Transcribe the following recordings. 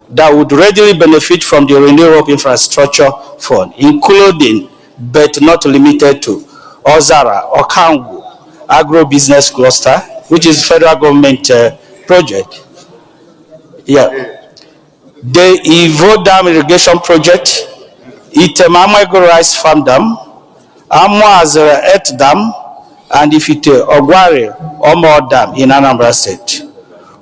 that would readily benefit from the Renewable Infrastructure Fund, including but not limited to Ozara, Okangu, Agro-Business Cluster, which is federal government project. Yeah. The Ivo Dam Irrigation Project, Itemamego Rice Farm Dam, Amwazera Et Dam, and Ifite Ogware Omo Dam in Anambra State.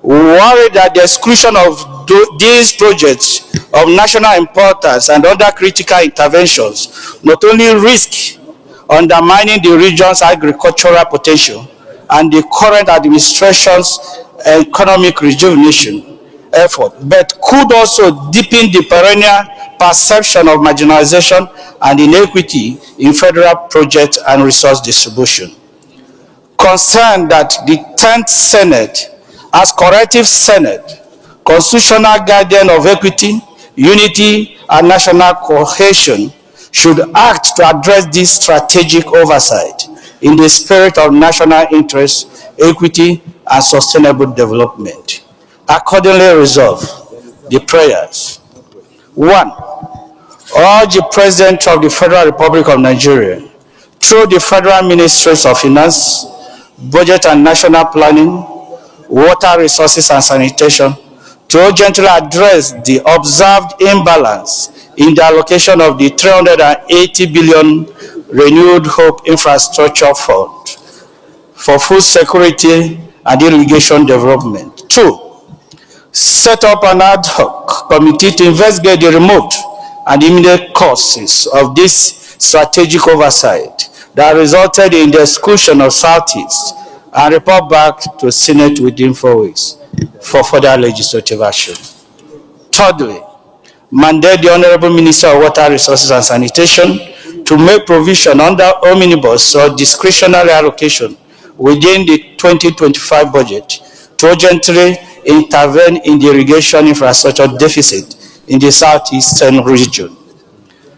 We worry that the exclusion of these projects of national importance and other critical interventions not only risk undermining the region's agricultural potential and the current administration's economic rejuvenation effort, but could also deepen the perennial perception of marginalization and inequity in federal project and resource distribution. Concerned that the 10th Senate, as corrective Senate, constitutional guardian of equity, unity, and national cohesion, should act to address this strategic oversight in the spirit of national interest, equity, and sustainable development. Accordingly resolve the prayers. 1. Urge the President of the Federal Republic of Nigeria, through the Federal Ministries of Finance, Budget and National Planning, Water Resources and Sanitation, to urgently address the observed imbalance in the allocation of the 380 billion Renewed Hope Infrastructure Fund for food security and irrigation development. 2. Set up an ad hoc committee to investigate the remote and immediate causes of this strategic oversight that resulted in the exclusion of Southeast, and report back to the Senate within 4 weeks for further legislative action. Thirdly, mandate the Honorable Minister of Water Resources and Sanitation to make provision under omnibus or discretionary allocation within the 2025 budget to urgently intervene in the irrigation infrastructure deficit in the southeastern region.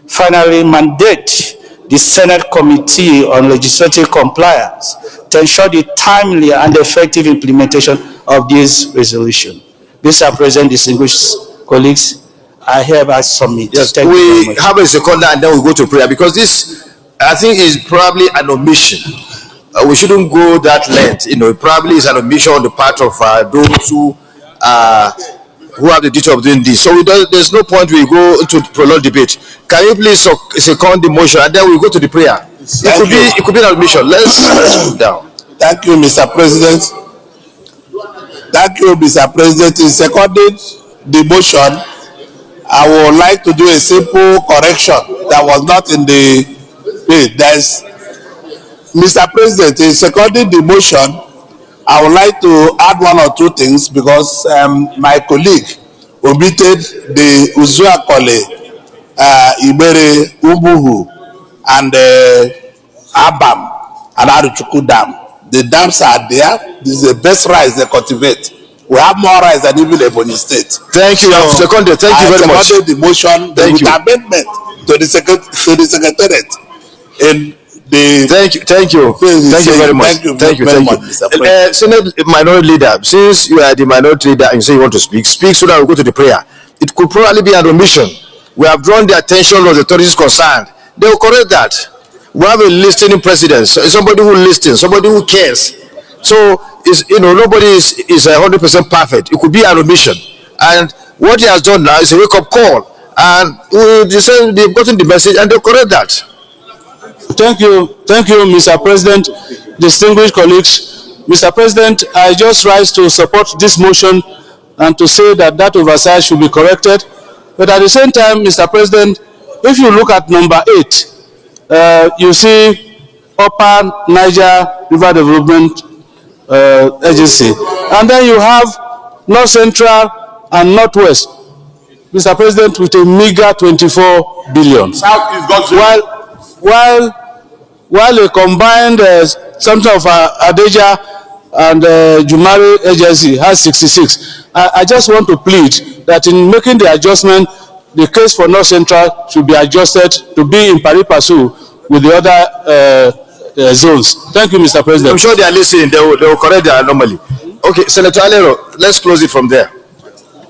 Finally, mandate the Senate Committee on Legislative Compliance to ensure the timely and effective implementation of this resolution. Mr. President, distinguished colleagues, I hereby submit. Yes, we have a second and then we go to prayer, because this, I think, is probably an omission. We shouldn't go that length. It probably is an omission on the part of those who have the duty of doing this. So there's no point we go into prolonged debate. Can you please second the motion and then we go to the prayer? It could be an admission. Let's move down. Thank you, Mr. President. Thank you, Mr. President. In seconding the motion, I would like to do a simple correction that was not in the page. Mr. President, in seconding the motion, I would like to add one or two things, because my colleague omitted the Uzuakole, Ibere, Ubuhu, and Abam, and Aruchuku Dam. The dams are there. This is the best rice they cultivate. We have more rice than even Ebonyi State. Thank you. So, thank you very much. I seconded the motion with amendment to the Secretariat. Thank you very much. Thank you. Senate Minority Leader, since you are the Minority Leader and you say you want to speak so that we go to the prayer. It could probably be an omission. We have drawn the attention of the authorities concerned. They will correct that. We have a listening president, so somebody who listens, somebody who cares. So nobody is 100% perfect. It could be an omission, and what he has done now is a wake-up call, and they've gotten the message and they'll correct that. Thank you, Mr. President, distinguished colleagues. Mr. President, I just rise to support this motion and to say that oversight should be corrected. But at the same time, Mr. President, if you look at number 8, you see Upper Niger River Development Agency, and then you have North Central and Northwest, Mr. President, with a meager 24 billion. While a combined something of Adeja and Jumari agency has 66. I just want to plead that in making the adjustment, the case for North Central should be adjusted to be in pari passu with the other zones. Thank you, Mr. President. I'm sure they are listening. They will correct the anomaly. Okay, Senator Alero, let's close it from there.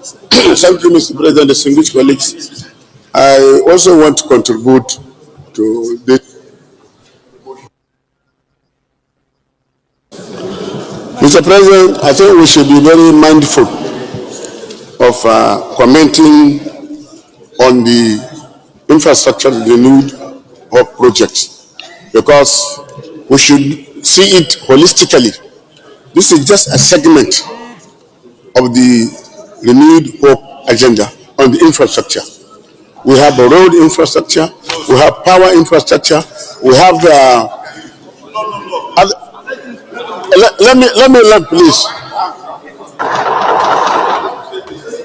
Thank you, Mr. President, distinguished colleagues. I also want to contribute to this. Mr. President, I think we should be very mindful of commenting on the infrastructure renewed hope projects, because we should see it holistically. This is just a segment of the renewed hope agenda on the infrastructure. We have the road infrastructure, we have power infrastructure, we have let me learn, please.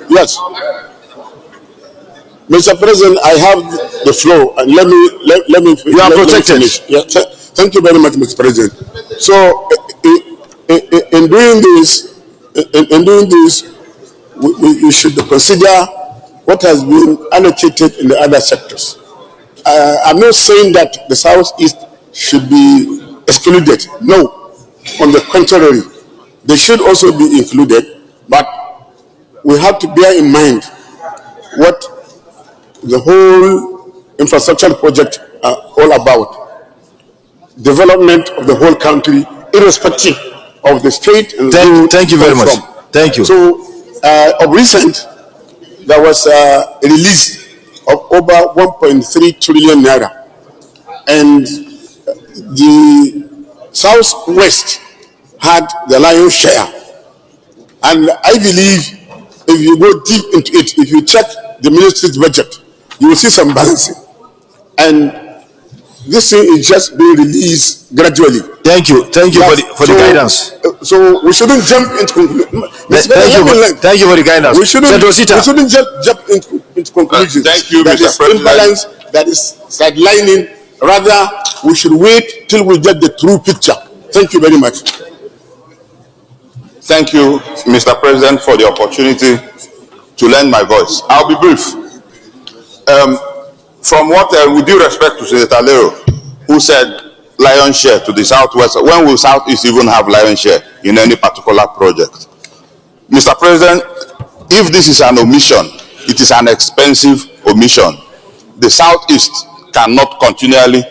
Yes, Mr. President, I have the floor, and let me. You are protected. Yeah, thank you very much, Mr. President. So, in doing this, we should consider what has been allocated in the other sectors. I'm not saying that the Southeast should be excluded. No, on the contrary, they should also be included. But we have to bear in mind what the whole infrastructure project are all about. Development of the whole country, irrespective of the state. And thank you very much. Thank you. So, of recent, there was a release of over 1.3 trillion naira, and the Southwest had the lion's share. And I believe if you go deep into it, if you check the ministry's budget, you will see some balancing. And this thing is just being released gradually. Thank you for the guidance. So we shouldn't jump into conclusions. Thank you for the guidance. We shouldn't jump into conclusions. Thank you, that Mr. is President. imbalance, that is sidelining. Rather, we should wait till we get the true picture. Thank you very much. Thank you, Mr. President, for the opportunity to lend my voice. I'll be brief. From what, with due respect to Senator Lero, who said lion share to the Southwest, when will Southeast even have lion share in any particular project? Mr. President, if this is an omission, it is an expensive omission. The Southeast cannot continually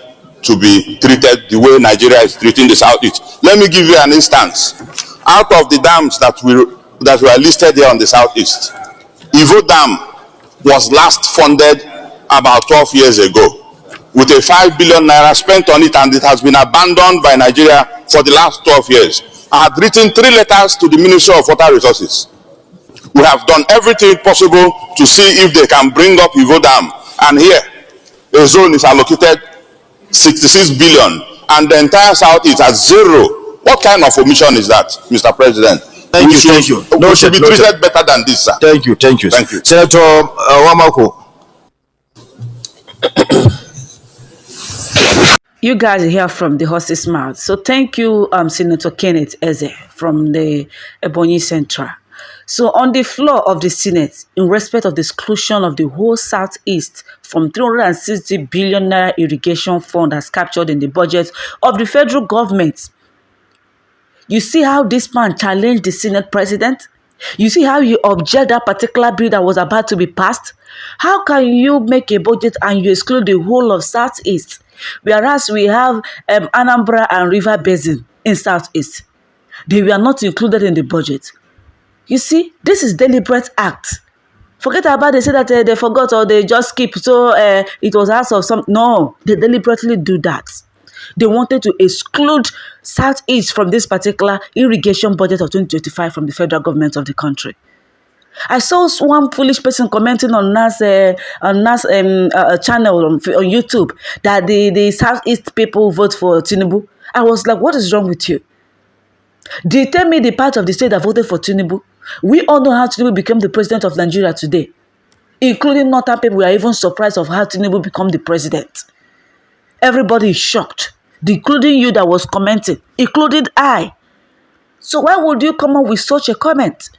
to be treated the way Nigeria is treating the Southeast. Let me give you an instance. Out of the dams that were listed here on the Southeast, Ivo Dam was last funded about 12 years ago with a 5 billion naira spent on it, and it has been abandoned by Nigeria for the last 12 years. I had written 3 letters to the Ministry of Water Resources. We have done everything possible to see if they can bring up Ivo Dam, and here a zone is allocated 66 billion and the entire South is at 0. What kind of omission is that, Mr. President? Thank you. We should be treated better than this, sir. Thank you. Senator Wamako. You guys hear from the horse's mouth. So thank you, Senator Kenneth Eze from the Ebonyi Central. So on the floor of the Senate, in respect of the exclusion of the whole Southeast from 360 billion naira irrigation fund as captured in the budget of the federal government, you see how this man challenged the Senate president? You see how you object that particular bill that was about to be passed? How can you make a budget and you exclude the whole of Southeast? Whereas we have Anambra and River Basin in Southeast. They were not included in the budget. You see, this is deliberate act. Forget about they say that they forgot or they just skip. So it was out of some. No, they deliberately do that. They wanted to exclude Southeast from this particular irrigation budget of 2025 from the federal government of the country. I saw one foolish person commenting on NAS channel on YouTube that the Southeast people vote for Tinubu. I was like, what is wrong with you? They tell me the part of the state that voted for Tinubu. We all know how Tinubu became the president of Nigeria today. Including northern people, we are even surprised of how Tinubu became the president. Everybody is shocked, including you that was commenting, including I. So why would you come up with such a comment?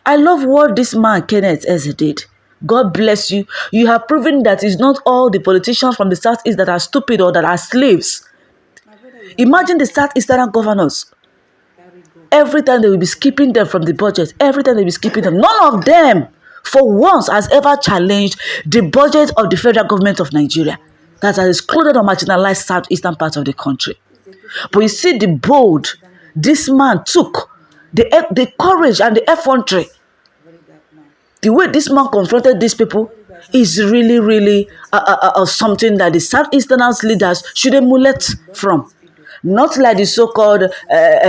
I love what this man, Kenneth Eze, did. God bless you. You have proven that it's not all the politicians from the Southeast that are stupid or that are slaves. Imagine the Southeastern governors. Every time they will be skipping them from the budget. Every time they will be skipping them. None of them, for once, has ever challenged the budget of the federal government of Nigeria that has excluded or marginalized southeastern part of the country. But you see the bold this man took, the courage and the effrontery. The way this man confronted these people is really, really something that the Southeasterners leaders should emulate from. Not like the so-called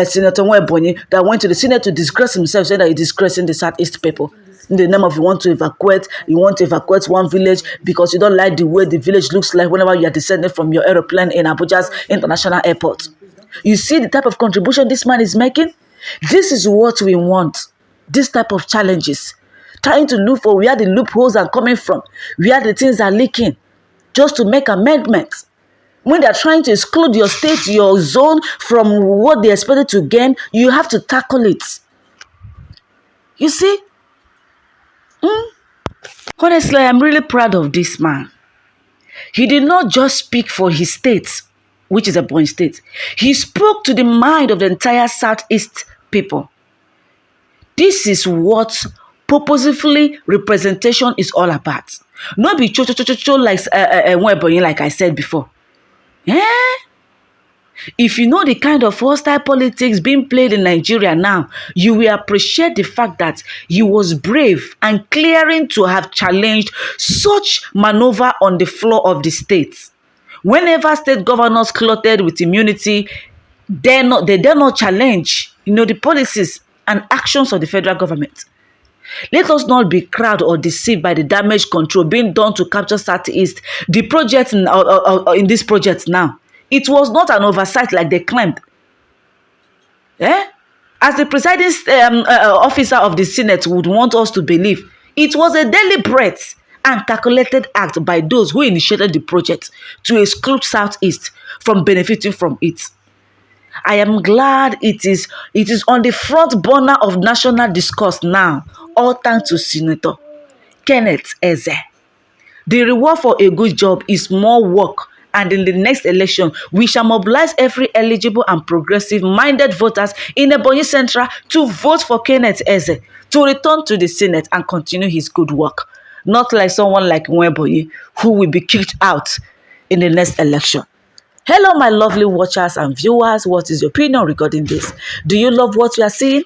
Senator Nwebonyi that went to the Senate to disgrace himself, saying that he's disgracing the Southeast people. In the name of you want to evacuate one village because you don't like the way the village looks like whenever you are descending from your aeroplane in Abuja's international airport. You see the type of contribution this man is making? This is what we want. This type of challenges. Trying to look for where the loopholes are coming from, where the things are leaking, just to make amendments. When they're trying to exclude your state, your zone from what they expected to gain, you have to tackle it. You see? Honestly, I'm really proud of this man. He did not just speak for his state, which is a Ebonyi state. He spoke to the mind of the entire Southeast people. This is what purposefully representation is all about. Not be cho like I said before. If you know the kind of hostile politics being played in Nigeria now, you will appreciate the fact that he was brave and clearing to have challenged such maneuver on the floor of the state. Whenever state governors clothed with immunity, they dare not challenge, the policies and actions of the federal government. Let us not be cowed or deceived by the damage control being done to capture Southeast. The project in this project now, it was not an oversight like they claimed. As the presiding officer of the Senate would want us to believe, it was a deliberate and calculated act by those who initiated the project to exclude Southeast from benefiting from it. I am glad it is on the front burner of national discourse now, all thanks to Senator Kenneth Eze. The reward for a good job is more work, and in the next election, we shall mobilize every eligible and progressive-minded voters in Ebonyi Central to vote for Kenneth Eze to return to the Senate and continue his good work. Not like someone like Nwebonyi, who will be kicked out in the next election. Hello, my lovely watchers and viewers. What is your opinion regarding this? Do you love what you are seeing?